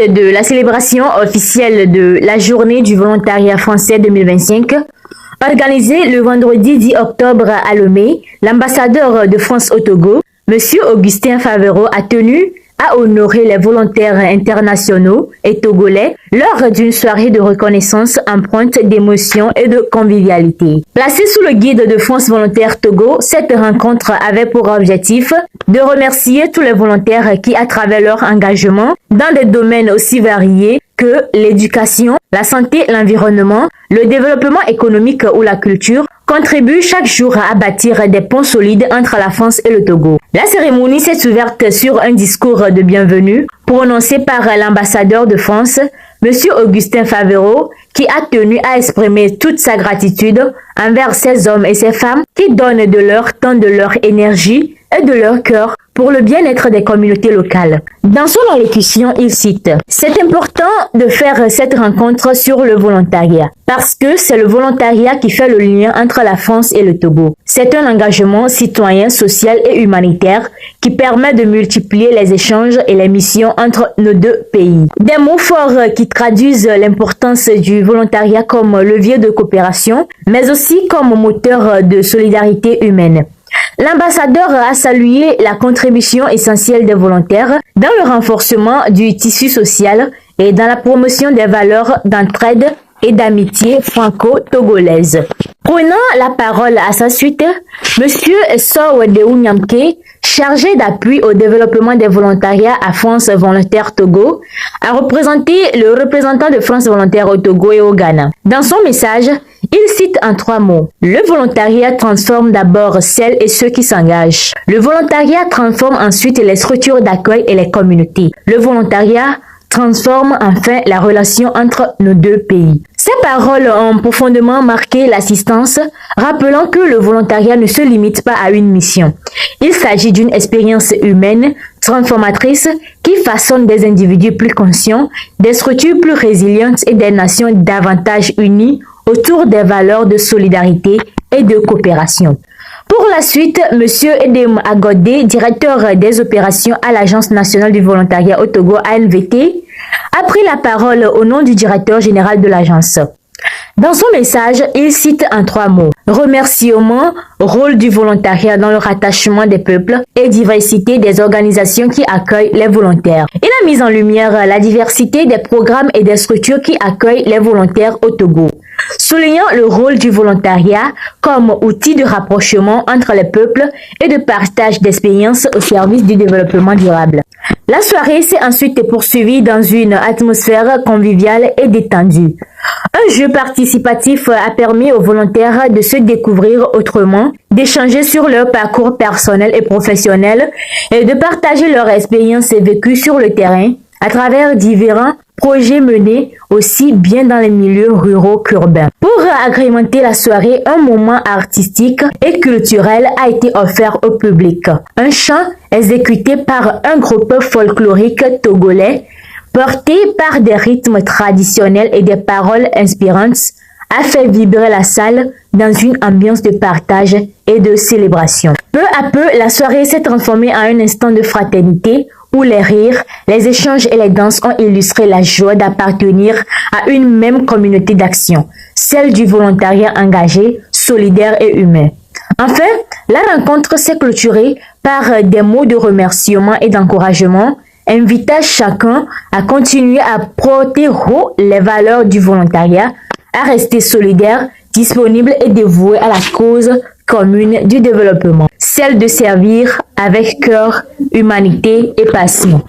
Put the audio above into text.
de la célébration officielle de la Journée du volontariat français 2025, organisée le vendredi 10 octobre à Lomé, l'ambassadeur de France au Togo, M. Augustin Favero, a tenu à honorer les volontaires internationaux et togolais lors d'une soirée de reconnaissance empreinte d'émotion et de convivialité. Placée sous le guide de France Volontaire Togo, cette rencontre avait pour objectif de remercier tous les volontaires qui, à travers leur engagement dans des domaines aussi variés que l'éducation, la santé, l'environnement, le développement économique ou la culture, contribuent chaque jour à bâtir des ponts solides entre la France et le Togo. La cérémonie s'est ouverte sur un discours de bienvenue prononcé par l'ambassadeur de France, M. Augustin Favero, qui a tenu à exprimer toute sa gratitude envers ces hommes et ces femmes qui donnent de leur temps, de leur énergie et de leur cœur pour le bien-être des communautés locales. Dans son allocution, il cite « C'est important de faire cette rencontre sur le volontariat parce que c'est le volontariat qui fait le lien entre la France et le Togo. C'est un engagement citoyen, social et humanitaire qui permet de multiplier les échanges et les missions entre nos deux pays. » Des mots forts qui traduisent l'importance du volontariat comme levier de coopération, mais aussi comme moteur de solidarité humaine. L'ambassadeur a salué la contribution essentielle des volontaires dans le renforcement du tissu social et dans la promotion des valeurs d'entraide et d'amitié franco-togolaise. Prenant la parole à sa suite, M. Sowedeou Nyamke, chargé d'appui au développement des volontariats à France Volontaire Togo, a représenté le représentant de France Volontaire au Togo et au Ghana. Dans son message, il cite en 3 mots. Le volontariat transforme d'abord celles et ceux qui s'engagent. Le volontariat transforme ensuite les structures d'accueil et les communautés. Le volontariat transforme enfin la relation entre nos deux pays. Ces paroles ont profondément marqué l'assistance, rappelant que le volontariat ne se limite pas à une mission. Il s'agit d'une expérience humaine, transformatrice, qui façonne des individus plus conscients, des structures plus résilientes et des nations davantage unies autour des valeurs de solidarité et de coopération. Pour la suite, M. Edem Agodé, directeur des opérations à l'Agence nationale du volontariat au Togo ANVT, a pris la parole au nom du directeur général de l'agence. Dans son message, il cite en 3 mots « Remerciement, rôle du volontariat dans le rattachement des peuples et diversité des organisations qui accueillent les volontaires ». Il a mis en lumière la diversité des programmes et des structures qui accueillent les volontaires au Togo, soulignant le rôle du volontariat comme outil de rapprochement entre les peuples et de partage d'expériences au service du développement durable. La soirée s'est ensuite poursuivie dans une atmosphère conviviale et détendue. Un jeu participatif a permis aux volontaires de se découvrir autrement, d'échanger sur leur parcours personnel et professionnel et de partager leur expérience vécue sur le terrain à travers différents projets menés aussi bien dans les milieux ruraux qu'urbains. Pour agrémenter la soirée, un moment artistique et culturel a été offert au public. Un chant exécuté par un groupe folklorique togolais, porté par des rythmes traditionnels et des paroles inspirantes, a fait vibrer la salle dans une ambiance de partage et de célébration. Peu à peu, la soirée s'est transformée en un instant de fraternité où les rires, les échanges et les danses ont illustré la joie d'appartenir à une même communauté d'action, celle du volontariat engagé, solidaire et humain. Enfin, la rencontre s'est clôturée par des mots de remerciement et d'encouragement, invitant chacun à continuer à porter haut les valeurs du volontariat, à rester solidaire, disponible et dévoué à la cause commune du développement, celle de servir avec cœur, humanité et passion.